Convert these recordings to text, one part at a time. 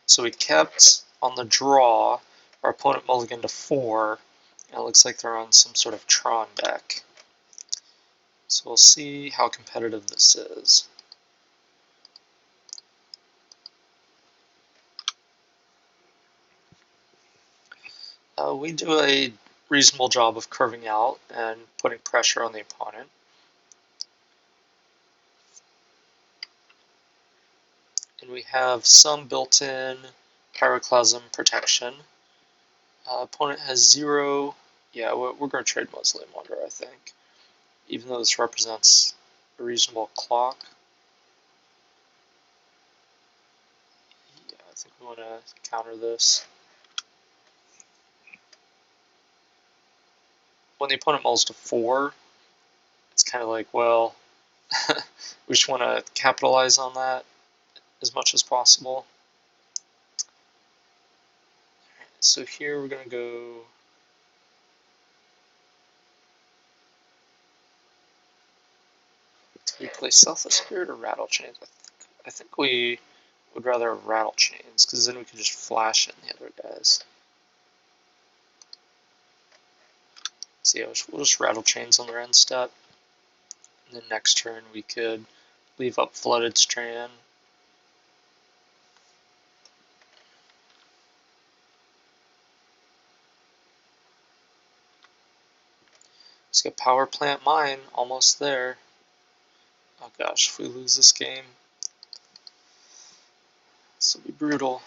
So we kept on the draw, our opponent mulliganed to 4, and it looks like they're on some sort of Tron deck. So we'll see how competitive this is. We do a reasonable job of curving out and putting pressure on the opponent. And we have some built-in pyroclasm protection. Opponent has 0. Yeah, we're going to trade Mausoleum Wonder, I think. Even though this represents a reasonable clock. Yeah, I think we want to counter this. When the opponent mulls to 4, it's kind of like, well, we just want to capitalize on that as much as possible. So here we're going to go. Do we play Selfless Spirit or Rattle Chains? I think we would rather have Rattle Chains, because then we can just flash in the other guys. So yeah, we'll just Rattle Chains on their end step. And then next turn we could leave up Flooded Strand. Let's get Power Plant Mine, almost there. Oh gosh, if we lose this game, this will be brutal.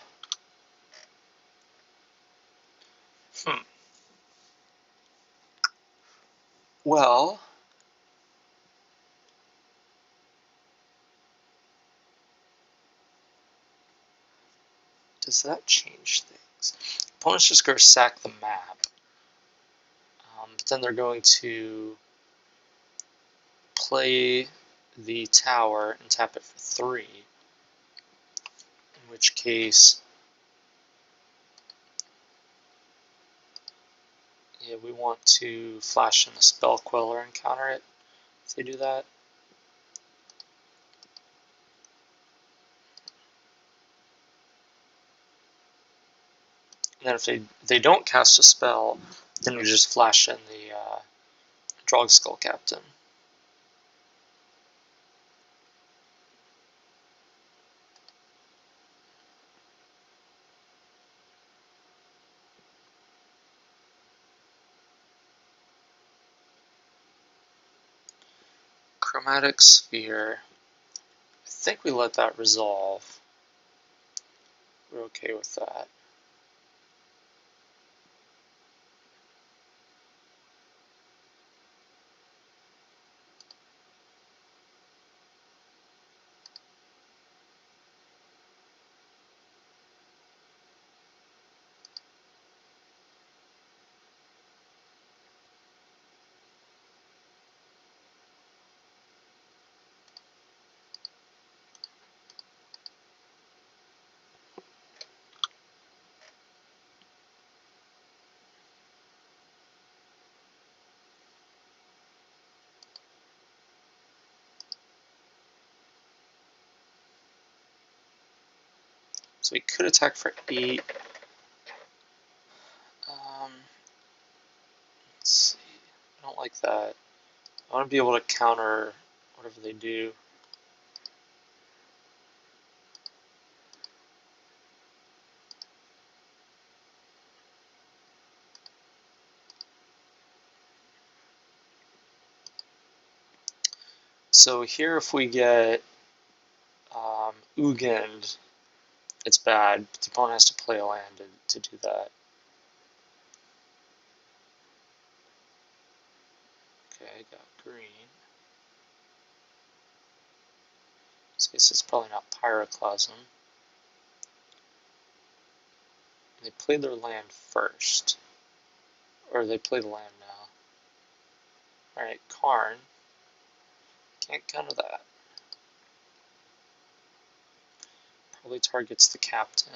Well, does that change things? Opponents just go sack the map. But then they're going to play the tower and tap it for 3. In which case, yeah, we want to flash in the Spell Queller and counter it if they do that. And then if they don't cast a spell, then we just flash in the Drog Skull Captain. Chromatic Sphere. I think we let that resolve. We're okay with that. So we could attack for 8. Let's see. I don't like that. I want to be able to counter whatever they do. So here if we get Ugin, it's bad, but the opponent has to play a land to do that. Okay, I got green. In this case, it's probably not Pyroclasm. They played their land first. Or they play the land now. Alright, Karn. Can't counter that. Probably targets the captain.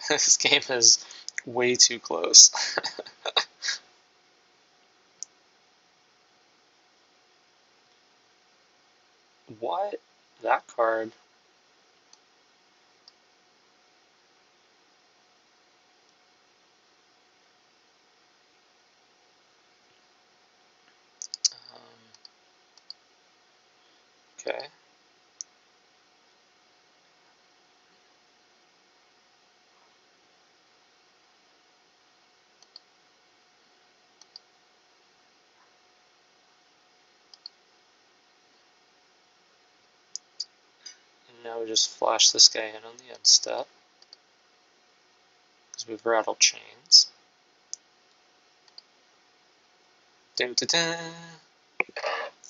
This game is way too close. card. Okay. And now we just flash this guy in on the end step, because we've rattled chains. Dun, dun, dun.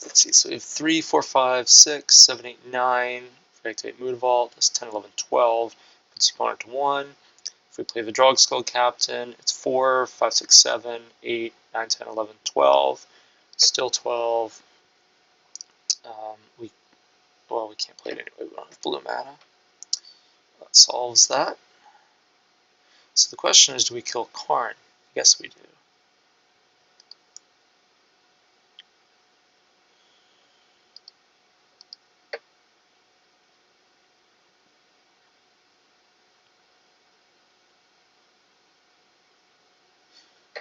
Let's see, so we have 3, 4, 5, 6, 7, 8, 9. If we activate Moon Vault, that's 10, 11, 12. Puts the opponent to 1. If we play the Drogskull Captain, it's 4, 5, 6, 7, 8, 9, 10, 11, 12. Still 12. We can't play it anyway. We don't have blue mana. That solves that. So the question is, do we kill Karn? Yes, we do.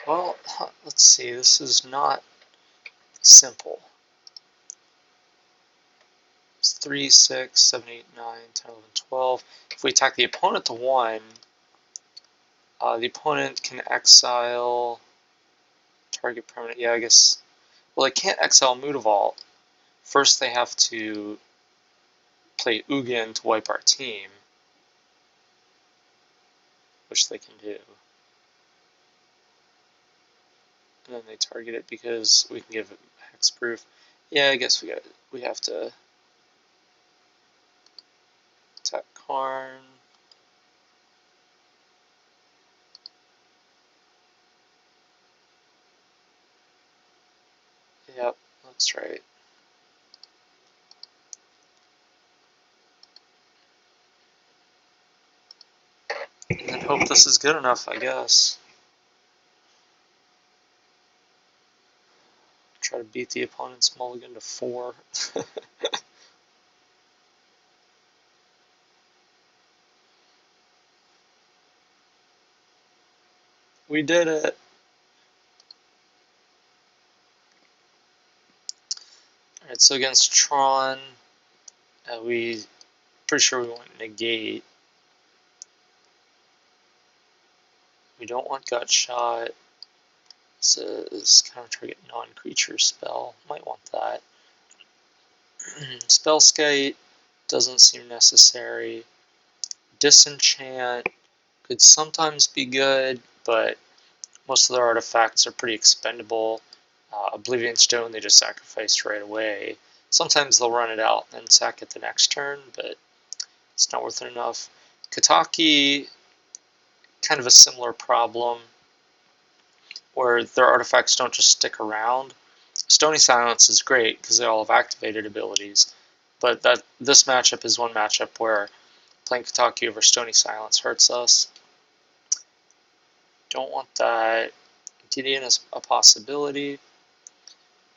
Well, let's see. This is not simple. It's 3, 6, 7, 8, 9, 10, 11, 12. If we attack the opponent to 1, the opponent can exile target permanent. Yeah, I guess. Well, they can't exile Mutavault. First, they have to play Ugin to wipe our team, which they can do. And then they target it because we can give it hexproof. Yeah, I guess we have to attack Karn. Yep, looks right. And then hope this is good enough, I guess. Try to beat the opponent's mulligan to 4. We did it. Alright, so against Tron, pretty sure we want negate. We don't want gut shot. It says counter target non-creature spell. Might want that. Spellskite doesn't seem necessary. Disenchant could sometimes be good, but most of their artifacts are pretty expendable. Oblivion Stone they just sacrificed right away. Sometimes they'll run it out and sack it the next turn, but it's not worth it enough. Kataki, kind of a similar problem, where their artifacts don't just stick around. Stony Silence is great because they all have activated abilities, but this matchup is one matchup where playing Kataki over Stony Silence hurts us. Don't want that. Gideon is a possibility.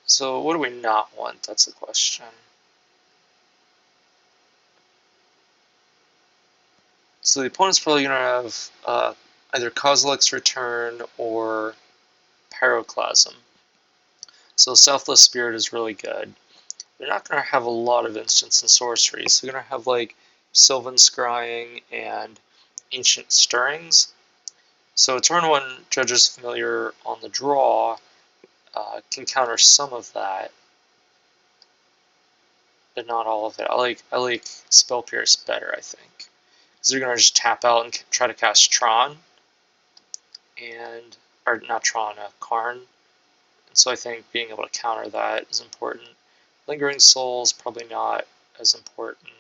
So what do we not want? That's the question. So the opponent's probably going to have either Kozilek's Return or Pyroclasm. So Selfless Spirit is really good. They're not going to have a lot of instants and sorceries. They're going to have like Sylvan Scrying and Ancient Stirrings. So turn 1 Judge's Familiar on the draw can counter some of that, but not all of it. I like Spell Pierce better, I think, because they're going to just tap out and try to cast Tron, or not Tron, Karn. And so I think being able to counter that is important. Lingering Souls, probably not as important.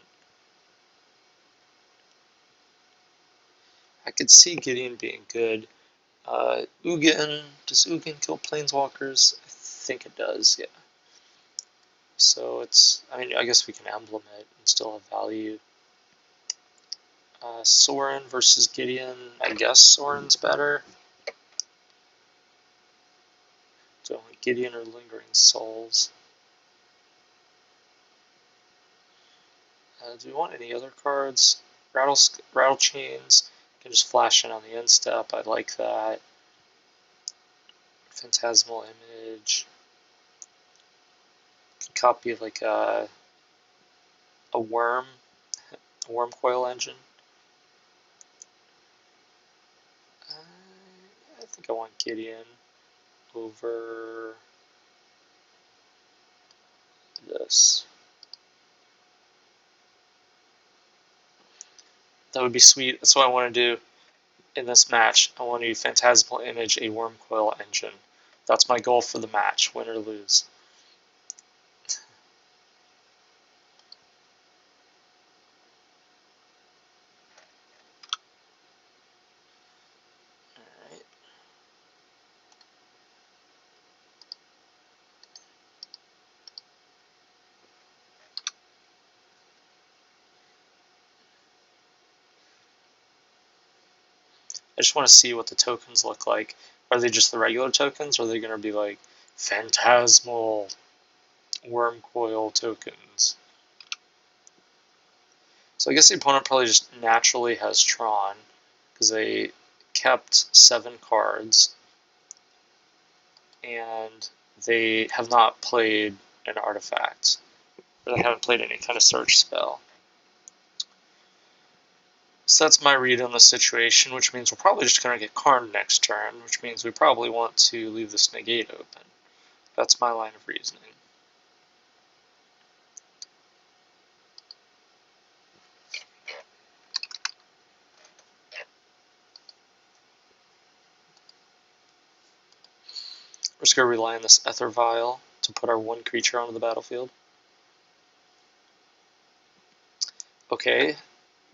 I could see Gideon being good. Ugin, does Ugin kill Planeswalkers? I think it does, yeah. So I guess we can emblem it and still have value. Sorin versus Gideon, I guess Sorin's better. Do I want Gideon or Lingering Souls? Do we want any other cards? Rattle Chains. Can just flash in on the end step. I like that. Phantasmal Image. Can copy like a worm coil engine. I think I want Gideon over this. That would be sweet. That's what I want to do in this match. I want to Phantasmal Image a worm coil engine. That's my goal for the match, win or lose. Alright. I just want to see what the tokens look like. Are they just the regular tokens, or are they going to be like Phantasmal worm coil tokens? So I guess the opponent probably just naturally has Tron, because they kept 7 cards, and they have not played an artifact, or they haven't played any kind of search spell. So that's my read on the situation, which means we're probably just going to get Karn next turn, which means we probably want to leave this negate open. That's my line of reasoning. We're just going to rely on this Ether Vial to put our 1 creature onto the battlefield. Okay,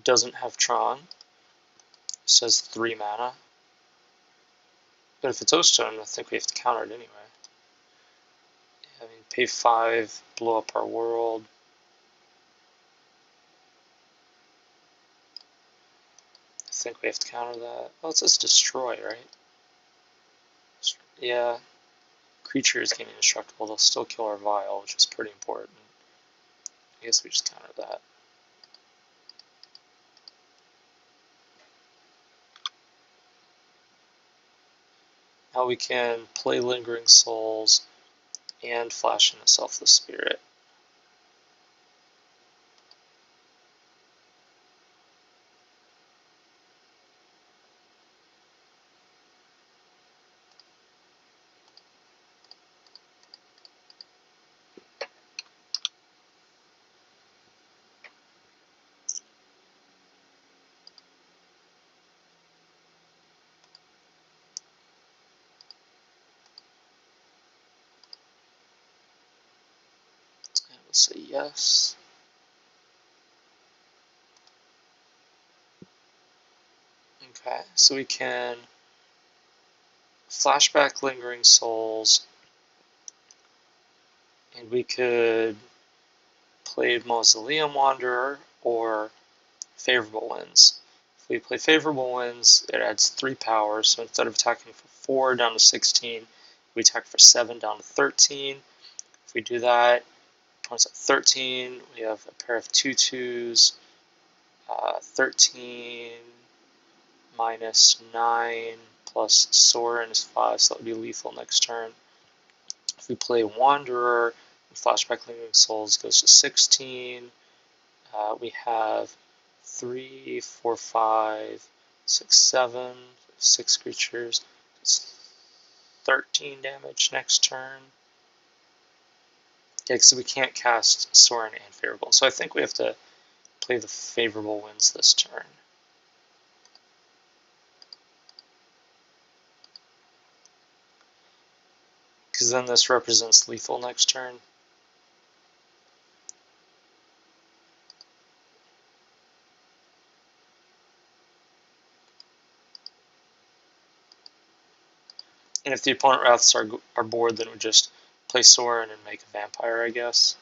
doesn't have Tron. It says 3 mana. But if it's O-Stone, I think we have to counter it anyway. I mean, pay 5, blow up our world. I think we have to counter that. Oh, it says destroy, right? Yeah. Creature is getting indestructible. They'll still kill our Vial, which is pretty important. I guess we just counter that. Now we can play Lingering Souls and flash into Selfless Spirit. And we'll say yes. Okay, so we can flashback Lingering Souls, and we could play Mausoleum Wanderer or Favorable Winds. If we play Favorable Winds, it adds 3 power, so instead of attacking for 4 down to 16, we attack for 7 down to 13. If we do that, opponent's at 13, we have a pair of 2/2s, 13 minus 9 plus Sorin is 5, so that would be lethal next turn. If we play Wanderer, and Flashback Lingering Souls goes to 16. We have 3, 4, 5, 6, 7, 6 creatures. It's 13 damage next turn. Okay, so we can't cast Sorin and Favorable. So I think we have to play the Favorable Winds this turn. Because then this represents lethal next turn. And if the opponent wraths our board, then we just play Sorin and make a vampire, I guess.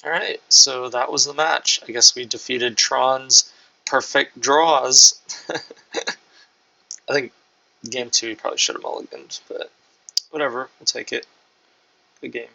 Alright, so that was the match. I guess we defeated Tron's perfect draws. I think game 2 we probably should have mulliganed, but whatever, we'll take it. Good game.